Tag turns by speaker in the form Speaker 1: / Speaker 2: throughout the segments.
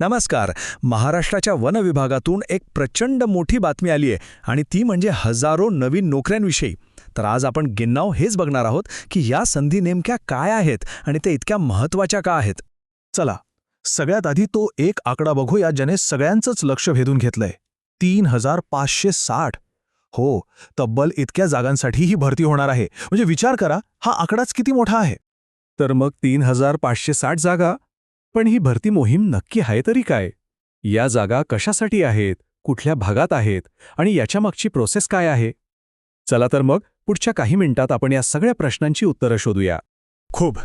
Speaker 1: नमस्कार. महाराष्ट्राच्या वन विभागातून एक प्रचंड मोठी बातमी आली आहे आणि ती म्हणजे हजारो नवीन नोकऱ्यांविषयी. तर आज आपण गिन्नाव हेच बघणार आहोत की या संधी नेमक्या काय आहेत आणि ते इतक्या महत्त्वाच्या का आहेत.
Speaker 2: चला सगळ्यात आधी तो एक आकडा बघूया ज्याने सगळ्यांचंच लक्ष वेधून घेतलंय. 3,560. हो, तब्बल इतक्या जागांसाठी ही भरती होणार आहे. म्हणजे विचार करा, हा आकडाच किती मोठा आहे. तर मग 3,560 जागा. पण ही भरती मोहीम नक्की आहे तरी काय? या जागा कशासाठी आहेत, कुठल्या भागात आहेत आणि याच्यामागची प्रोसेस काय आहे? चला तर मग पुढच्या काही मिनिटात आपण या सगळ्या प्रश्नांची उत्तरं शोधूया.
Speaker 1: खूप.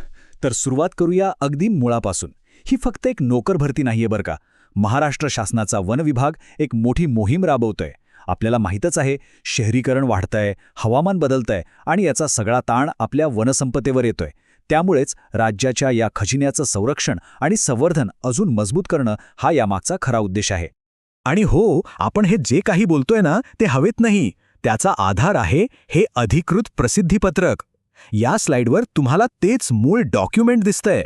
Speaker 1: तर सुरुवात करूया अगदी मुळापासून. ही फक्त एक नोकर भरती नाहीये बरं का. महाराष्ट्र शासनाचा वन विभाग एक मोठी मोहीम राबवतोय. आपल्याला माहीतच आहे, शहरीकरण वाढतंय, हवामान बदलतंय आणि याचा सगळा ताण आपल्या वनसंपदेवर येतोय. त्यामुळेच राज्याच्या या खजिन्याचं संरक्षण आणि संवर्धन अजून मजबूत करणं हा यामागचा खरा उद्देश आहे.
Speaker 2: आणि हो, आपण हे जे काही बोलतोय ना ते हवेत नाही. त्याचा आधार आहे हे अधिकृत प्रसिद्धीपत्रक. या स्लाइडवर तुम्हाला तेच मूळ डॉक्युमेंट दिसतंय.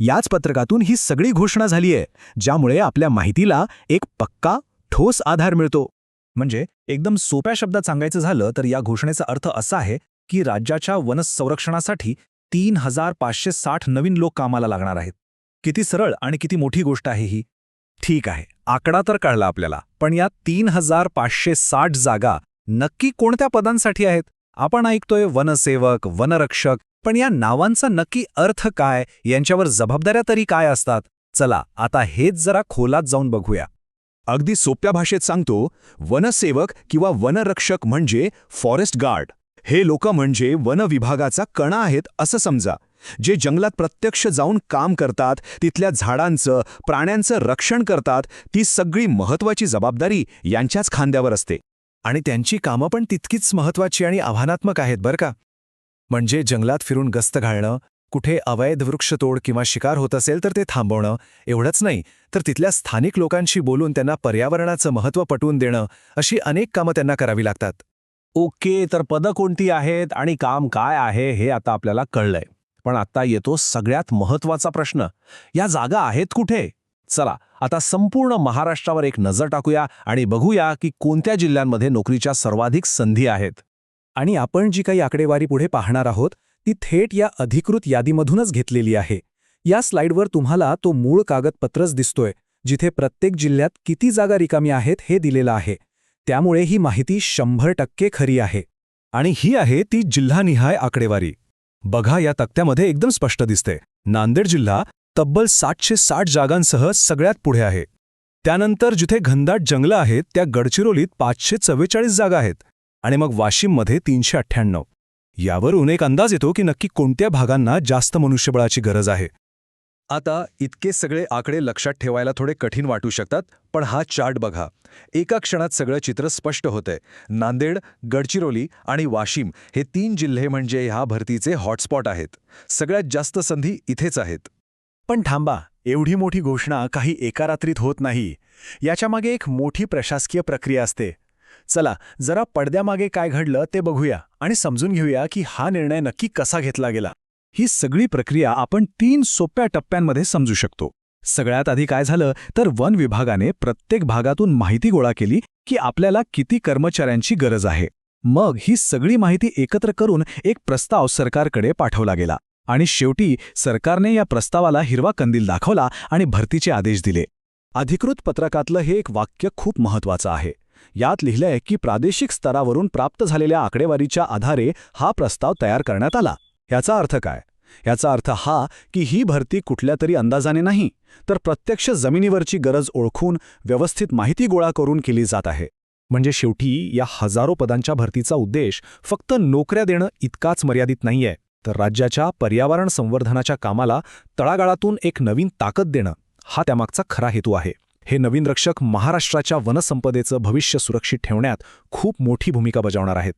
Speaker 2: याच पत्रकातून ही सगळी घोषणा झालीय, ज्यामुळे आपल्या माहितीला एक पक्का, ठोस आधार मिळतो.
Speaker 3: म्हणजे एकदम सोप्या शब्दात सांगायचं झालं तर या घोषणेचा अर्थ असा आहे की राज्याच्या वनसंरक्षणासाठी 3,560 नवीन लोक कामाला लागणार आहेत. किती सरळ आणि किती मोठी गोष्ट आहे ही.
Speaker 2: ठीक आहे, आकडा तर कळला आपल्याला, पण या 3,560 जागा नक्की कोणत्या पदांसाठी आहेत? आपण ऐकतोय वनसेवक, वनरक्षक, पण या नावांचा नक्की अर्थ काय, यांच्यावर जबाबदाऱ्या तरी काय असतात? चला आता हेच जरा खोलात जाऊन बघूया.
Speaker 4: अगदी सोप्या भाषेत सांगतो, वनसेवक किंवा वनरक्षक म्हणजे फॉरेस्ट गार्ड. हे लोक म्हणजे वन विभागाचा कणा आहेत असं समजा, जे जंगलात प्रत्यक्ष जाऊन काम करतात, तिथल्या झाडांचं, प्राण्यांचं रक्षण करतात. ती सगळी महत्त्वाची जबाबदारी यांच्याच खांद्यावर असते.
Speaker 2: आणि त्यांची कामं पण तितकीच महत्त्वाची आणि आव्हानात्मक आहेत बरं का. म्हणजे जंगलात फिरून गस्त घालणं, कुठे अवैध वृक्षतोड किंवा शिकार होत असेल तर ते थांबवणं, एवढंच नाही तर तिथल्या स्थानिक लोकांशी बोलून त्यांना पर्यावरणाचं महत्त्व पटवून देणं, अशी अनेक कामं त्यांना करावी लागतात.
Speaker 3: ओके, तर पदं कोणती आहेत आणि काम काय आहे हे आता आपल्याला कळलंय. पण आता येतो सगळ्यात महत्त्वाचा प्रश्न, या जागा आहेत कुठे? चला आता संपूर्ण महाराष्ट्रावर एक नजर टाकूया आणि बघूया की कोणत्या जिल्ह्यांमध्ये नोकरीच्या सर्वाधिक संधी आहेत.
Speaker 2: आणि आपण जी काही आकडेवारी पुढे पाहणार आहोत ती थेट या अधिकृत यादीमधूनच घेतलेली आहे. या स्लाइडवर तुम्हाला तो मूळ कागदपत्रच दिसतोय, जिथे प्रत्येक जिल्ह्यात किती जागा रिकामी आहेत हे दिलेलं आहे. त्यामुळे ही माहिती 100% खरी आहे. आणि ही आहे ती जिल्हानिहाय आकडेवारी. बघा, या तक्त्यामध्ये एकदम स्पष्ट दिसते, नांदेड जिल्हा तब्बल 760 जागांसह सगळ्यात पुढे आहे. त्यानंतर जिथे घनदाट जंगलं आहेत त्या गडचिरोलीत 544 जागा आहेत. आणि मग वाशिममध्ये 398. यावरून एक अंदाज येतो की नक्की कोणत्या भागांना जास्त मनुष्यबळाची गरज आहे. आता इतके सगळे आकडे लक्षात ठेवायला थोडे कठीण वाटू शकतात, पण हा चार्ट बघा. एका क्षणात सगळं चित्र स्पष्ट होतंय. नांदेड, गडचिरोली आणि वाशिम हे 3 जिल्हे म्हणजे ह्या भरतीचे हॉटस्पॉट आहेत. सगळ्यात जास्त संधी इथेच आहेत.
Speaker 1: पण थांबा, एवढी मोठी घोषणा काही एका रात्रीत होत नाही. याच्यामागे एक मोठी प्रशासकीय प्रक्रिया असते. चला जरा पडद्यामागे काय घडलं ते बघूया आणि समजून घेऊया की हा निर्णय नक्की कसा घेतला गेला.
Speaker 2: ही सगळी प्रक्रिया आपण 3 सोप्या टप्प्यांमध्ये समजू शकतो. सगळ्यात आधी काय झालं तर वन विभागाने प्रत्येक भागातून माहिती गोळा केली की आपल्याला किती कर्मचाऱ्यांची गरज आहे. मग ही सगळी माहिती एकत्र करून एक प्रस्ताव सरकारकडे पाठवला गेला. आणि शेवटी सरकारने या प्रस्तावाला हिरवा कंदील दाखवला आणि भरतीचे आदेश दिले. अधिकृत पत्रकातलं हे एक वाक्य खूप महत्त्वाचं आहे. यात लिहिलंय की प्रादेशिक स्तरावरून प्राप्त झालेल्या आकडेवारीच्या आधारे हा प्रस्ताव तयार करण्यात आला. याचा अर्थ काय? याचा अर्थ हा की ही भरती कुठल्या तरी अंदाजाने नाही, तर प्रत्यक्ष जमिनीवरची गरज ओळखून व्यवस्थित माहिती गोळा करून केली जात आहे. म्हणजे शेवटी या हजारो पदांच्या भरतीचा उद्देश फक्त नोकऱ्या देणं इतकाच मर्यादित नाहीये, तर राज्याच्या पर्यावरण संवर्धनाच्या कामाला तळागाळातून एक नवीन ताकद देणं, हा त्यामागचा खरा हेतू आहे. हे नवीन रक्षक महाराष्ट्राच्या वनसंपदेचं भविष्य सुरक्षित ठेवण्यात खूप मोठी भूमिका बजावणार आहेत.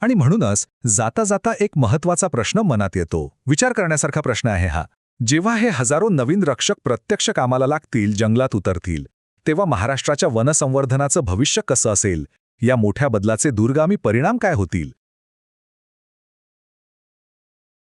Speaker 2: आणि म्हणूनच जाता जाता एक महत्त्वाचा प्रश्न मनात येतो. विचार करण्यासारखा प्रश्न आहे हा. जेव्हा हे हजारो नवीन रक्षक प्रत्यक्ष कामाला लागतील, जंगलात उतरतील, तेव्हा महाराष्ट्राच्या वनसंवर्धनाचं भविष्य कसं असेल? या मोठ्या बदलाचे दूरगामी परिणाम काय होतील?